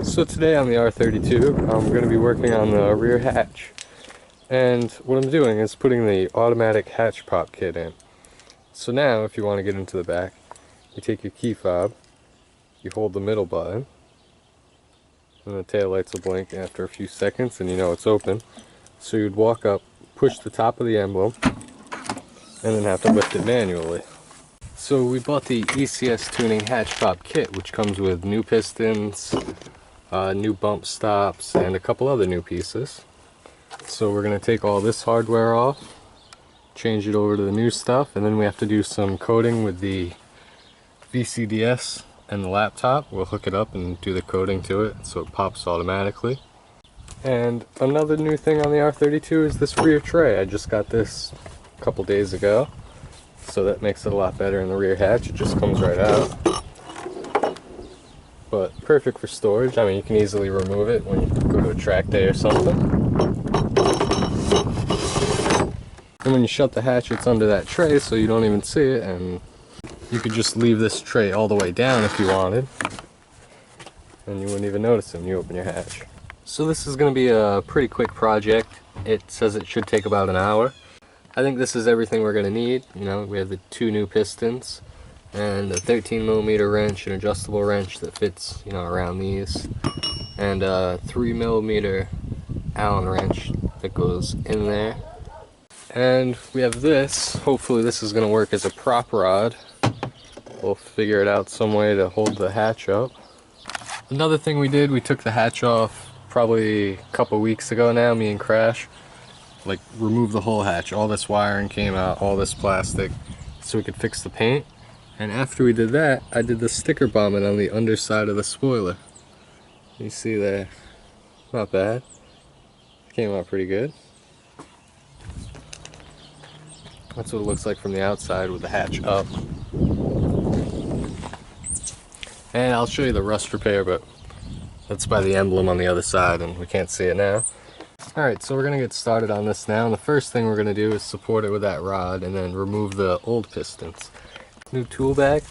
So today on the R32, I'm going to be working on the rear hatch. And what I'm doing is putting the automatic hatch pop kit in. So now, if you want to get into the back, you take your key fob, you hold the middle button, and the tail lights will blink after a few seconds and you know it's open. So you'd walk up, push the top of the emblem, and then have to lift it manually. So we bought the ECS Tuning hatch pop kit, which comes with new pistons, new bump stops, and a couple other new pieces. So we're going to take all this hardware off, change it over to the new stuff, and then we have to do some coding with the VCDS and the laptop. We'll hook it up and do the coding to it so it pops automatically. And another new thing on the R32 is this rear tray. I just got this a couple days ago, so that makes it a lot better in the rear hatch. It just comes right out. But perfect for storage. I mean, you can easily remove it when you go to a track day or something. And when you shut the hatch, it's under that tray, so you don't even see it, and you could just leave this tray all the way down if you wanted, and you wouldn't even notice it when you open your hatch. So this is going to be a pretty quick project. It says it should take about an hour. I think this is everything we're going to need. You know, we have the two new pistons, and a 13mm wrench, an adjustable wrench that fits, you know, around these, and a 3mm Allen wrench that goes in there. And we have this. Hopefully this is going to work as a prop rod. We'll figure it out some way to hold the hatch up. Another thing we did, we took the hatch off probably a couple weeks ago now, me and Crash. Like, removed the whole hatch. All this wiring came out, all this plastic, so we could fix the paint. And after we did that, I did the sticker bombing on the underside of the spoiler. You see there, not bad. Came out pretty good. That's what it looks like from the outside with the hatch up. And I'll show you the rust repair, but that's by the emblem on the other side and we can't see it now. Alright, so we're going to get started on this now. And the first thing we're going to do is support it with that rod and then remove the old pistons. New tool bag,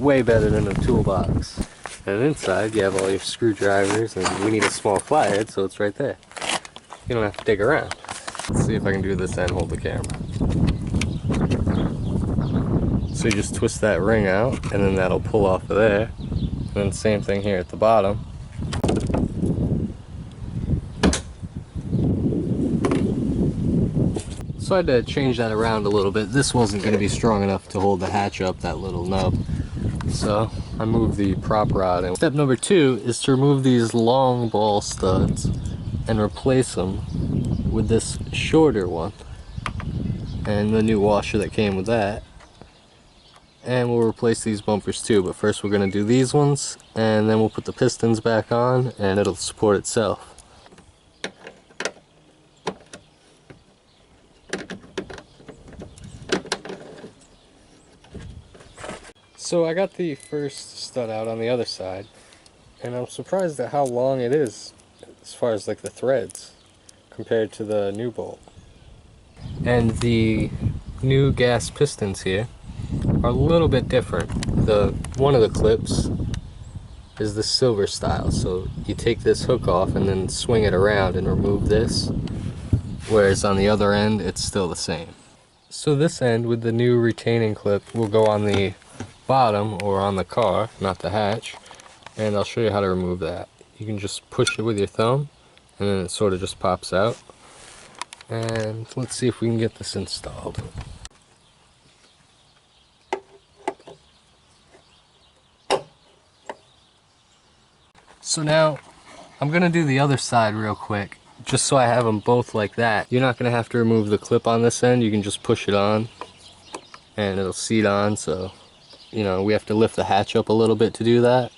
way better than a toolbox. And inside you have all your screwdrivers, and we need a small flathead, so it's right there. You don't have to dig around. Let's see if I can do this and hold the camera. So you just twist that ring out, and then that'll pull off of there. And then same thing here at the bottom. So I had to change that around a little bit. This wasn't going to be strong enough to hold the hatch up, that little nub. So I moved the prop rod. And step number 2 is to remove these long ball studs and replace them with this shorter one. And the new washer that came with that. And we'll replace these bumpers too, but first we're going to do these ones, and then we'll put the pistons back on and it'll support itself. So I got the first stud out on the other side, and I'm surprised at how long it is as far as like the threads compared to the new bolt. And the new gas pistons here are a little bit different. One of the clips is the silver style, so you take this hook off and then swing it around and remove this, whereas on the other end it's still the same. So this end with the new retaining clip will go on the bottom or on the car, not the hatch, and I'll show you how to remove that. You can just push it with your thumb and then it sort of just pops out. And let's see if we can get this installed. So now I'm going to do the other side real quick, just so I have them both like that. You're not going to have to remove the clip on this end. You can just push it on and it'll seat on. So, you know, we have to lift the hatch up a little bit to do that.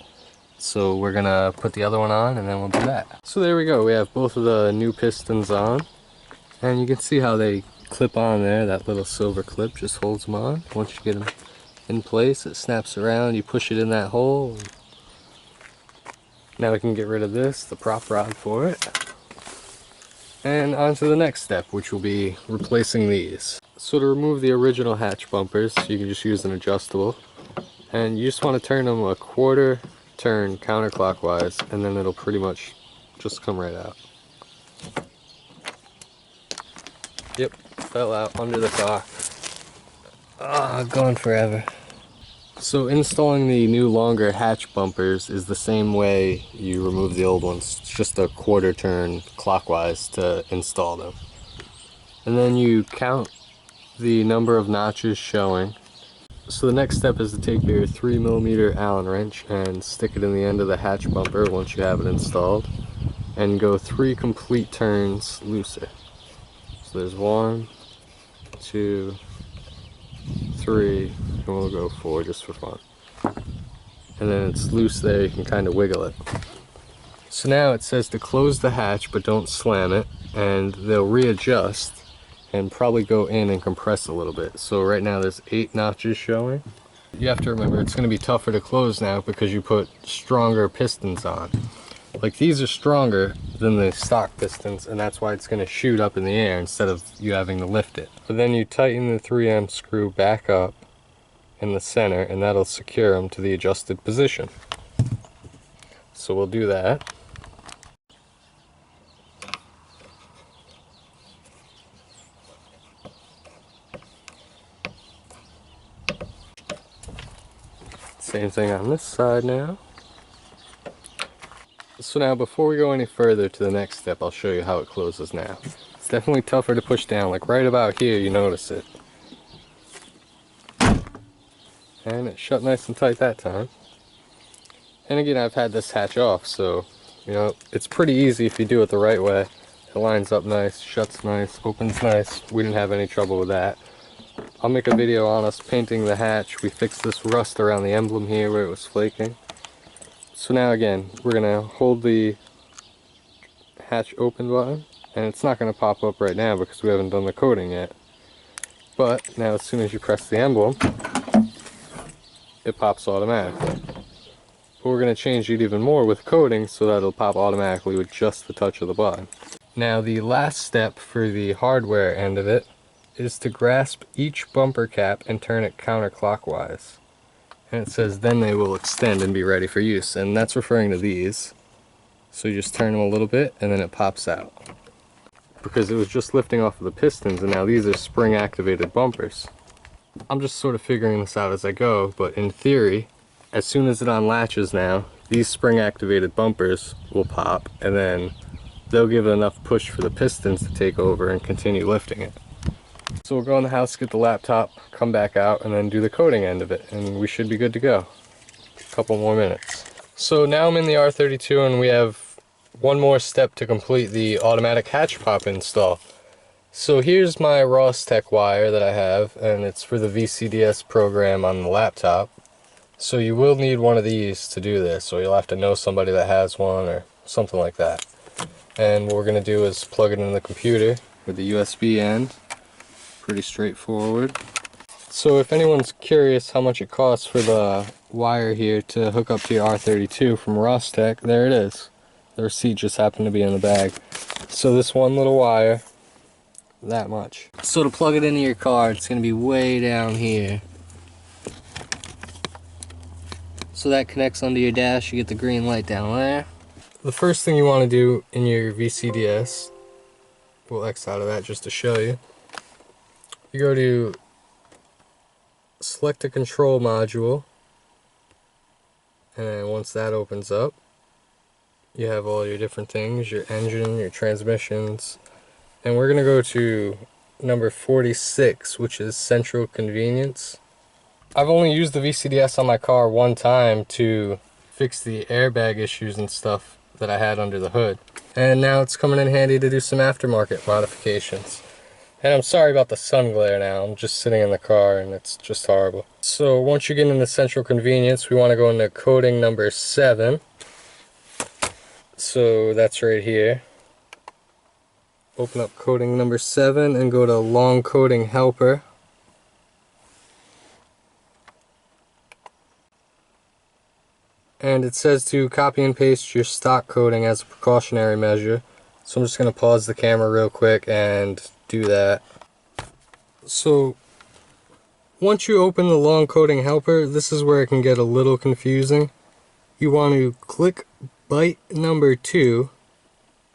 So we're going to put the other one on and then we'll do that. So there we go. We have both of the new pistons on. And you can see how they clip on there. That little silver clip just holds them on. Once you get them in place, it snaps around. You push it in that hole. Now we can get rid of this, the prop rod for it. And on to the next step, which will be replacing these. So to remove the original hatch bumpers, you can just use an adjustable. And you just want to turn them a quarter turn counterclockwise, and then it'll pretty much just come right out. Yep, fell out under the car. Ah, gone forever. So installing the new longer hatch bumpers is the same way you remove the old ones. It's just a quarter turn clockwise to install them. And then you count the number of notches showing. So the next step is to take your 3mm Allen wrench and stick it in the end of the hatch bumper once you have it installed, and go 3 complete turns looser. So there's 1, 2, 3, and we'll go 4 just for fun. And then it's loose there, you can kind of wiggle it. So now it says to close the hatch but don't slam it, and they'll readjust and probably go in and compress a little bit. So right now there's 8 notches showing. You have to remember it's going to be tougher to close now because you put stronger pistons on. Like, these are stronger than the stock pistons, and that's why it's going to shoot up in the air instead of you having to lift it. But then you tighten the 3M screw back up in the center, and that'll secure them to the adjusted position. So we'll do that. Same thing on this side now. So now before we go any further to the next step, I'll show you how it closes now. It's definitely tougher to push down, like right about here you notice it. And it shut nice and tight that time. And again, I've had this hatch off, so you know, it's pretty easy if you do it the right way. It lines up nice, shuts nice, opens nice. We didn't have any trouble with that. I'll make a video on us painting the hatch. We fixed this rust around the emblem here where it was flaking. So now again, we're going to hold the hatch open button, and it's not going to pop up right now because we haven't done the coating yet. But now as soon as you press the emblem, it pops automatically. But we're going to change it even more with coating so that it'll pop automatically with just the touch of the button. Now the last step for the hardware end of it is to grasp each bumper cap and turn it counterclockwise. And it says then they will extend and be ready for use, and that's referring to these. So you just turn them a little bit and then it pops out. Because it was just lifting off of the pistons, and now these are spring activated bumpers. I'm just sort of figuring this out as I go, but in theory, as soon as it unlatches now, these spring activated bumpers will pop, and then they'll give it enough push for the pistons to take over and continue lifting it. So we'll go in the house, get the laptop, come back out, and then do the coating end of it, and we should be good to go. A couple more minutes. So now I'm in the R32, and we have one more step to complete the automatic hatch pop install. So here's my Rostec wire that I have, and it's for the VCDS program on the laptop. So you will need one of these to do this, or you'll have to know somebody that has one or something like that. And what we're going to do is plug it in the computer with the USB end. Pretty straightforward. So if anyone's curious how much it costs for the wire here to hook up to your R32 from Rostec, there it is. The receipt just happened to be in the bag. So this one little wire, that much. So to plug it into your car, it's going to be way down here. So that connects onto your dash, you get the green light down there. The first thing you want to do in your VCDS, we'll X out of that just to show you. You go to select a control module, and then once that opens up, you have all your different things, your engine, your transmissions, and we're going to go to number 46, which is central convenience. I've only used the VCDS on my car one time to fix the airbag issues and stuff that I had under the hood, and now it's coming in handy to do some aftermarket modifications. And I'm sorry about the sun glare now, I'm just sitting in the car and it's just horrible. So once you get into central convenience, we want to go into coating number 7. So that's right here. Open up coating number 7 and go to long coating helper. And it says to copy and paste your stock coating as a precautionary measure. So I'm just going to pause the camera real quick and do that. So once you open the long coating helper, this is where it can get a little confusing. you want to click byte number 2,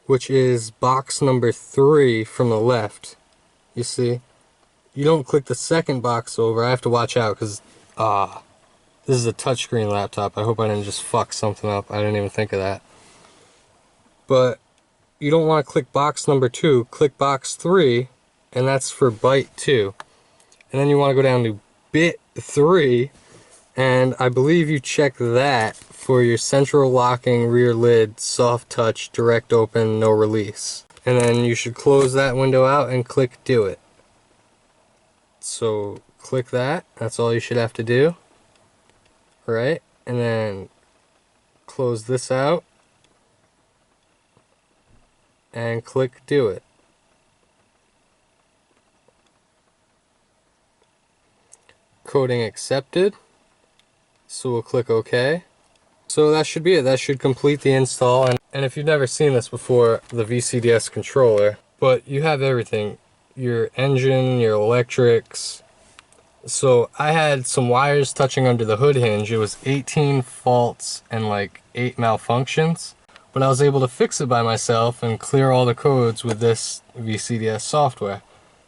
which is box number 3 from the left. You see? You don't click the second box over. I have to watch out because this is a touchscreen laptop. I hope I didn't just fuck something up. I didn't even think of that. But you don't want to click box number 2. Click box 3, and that's for byte 2. And then you want to go down to bit 3, and I believe you check that for your central locking rear lid, soft touch, direct open, no release. And then you should close that window out and click do it. So click that. That's all you should have to do. Right? And then close this out and click do it. Coding accepted. So we'll click OK. So that should be it. That should complete the install. And if you've never seen this before, the VCDS controller, but you have everything. Your engine, your electrics. So I had some wires touching under the hood hinge. It was 18 faults and like 8 malfunctions. But I was able to fix it by myself and clear all the codes with this VCDS software.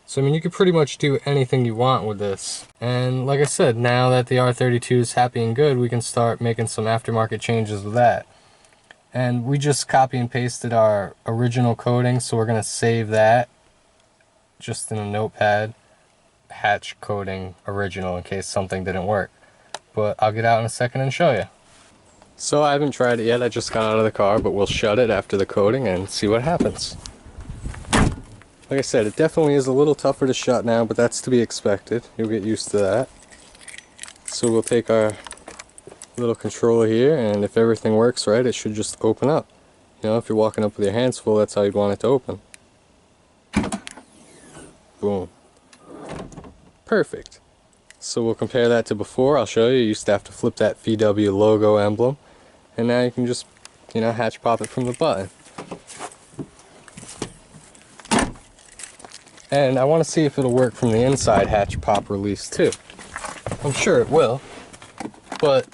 So I mean, you can pretty much do anything you want with this. And like I said, now that the R32 is happy and good, we can start making some aftermarket changes with that. And we just copy and pasted our original coding, so we're going to save that just in a notepad. Hatch coding original in case something didn't work. But I'll get out in a second and show you. So I haven't tried it yet, I just got out of the car, but we'll shut it after the coding and see what happens. Like I said, it definitely is a little tougher to shut now, but that's to be expected. You'll get used to that. So we'll take our little controller here, and if everything works right, it should just open up. You know, if you're walking up with your hands full, that's how you'd want it to open. Boom. Perfect. So we'll compare that to before. I'll show you. You used to have to flip that VW logo emblem, and now you can just, you know, hatch pop it from the button. And I want to see if it'll work from the inside hatch pop release too. I'm sure it will. But,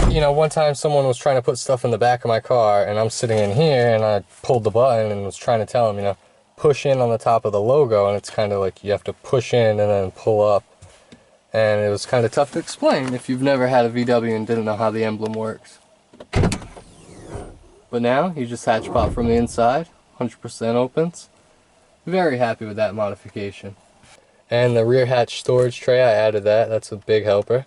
you know, one time someone was trying to put stuff in the back of my car, and I'm sitting in here, and I pulled the button and was trying to tell him, you know, push in on the top of the logo, and it's kind of like you have to push in and then pull up. And it was kind of tough to explain if you've never had a VW and didn't know how the emblem works. But now, you just hatch pop from the inside, 100% opens. Very happy with that modification. And the rear hatch storage tray, I added that. That's a big helper.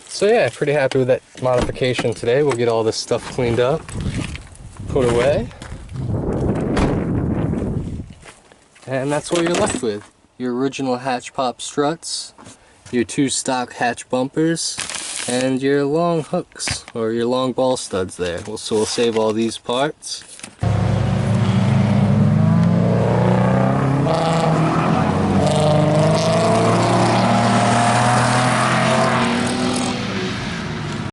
So yeah, pretty happy with that modification today. We'll get all this stuff cleaned up, put away. And that's what you're left with. Your original hatch pop struts, your 2 stock hatch bumpers, and your long hooks, or your long ball studs there. So we'll save all these parts.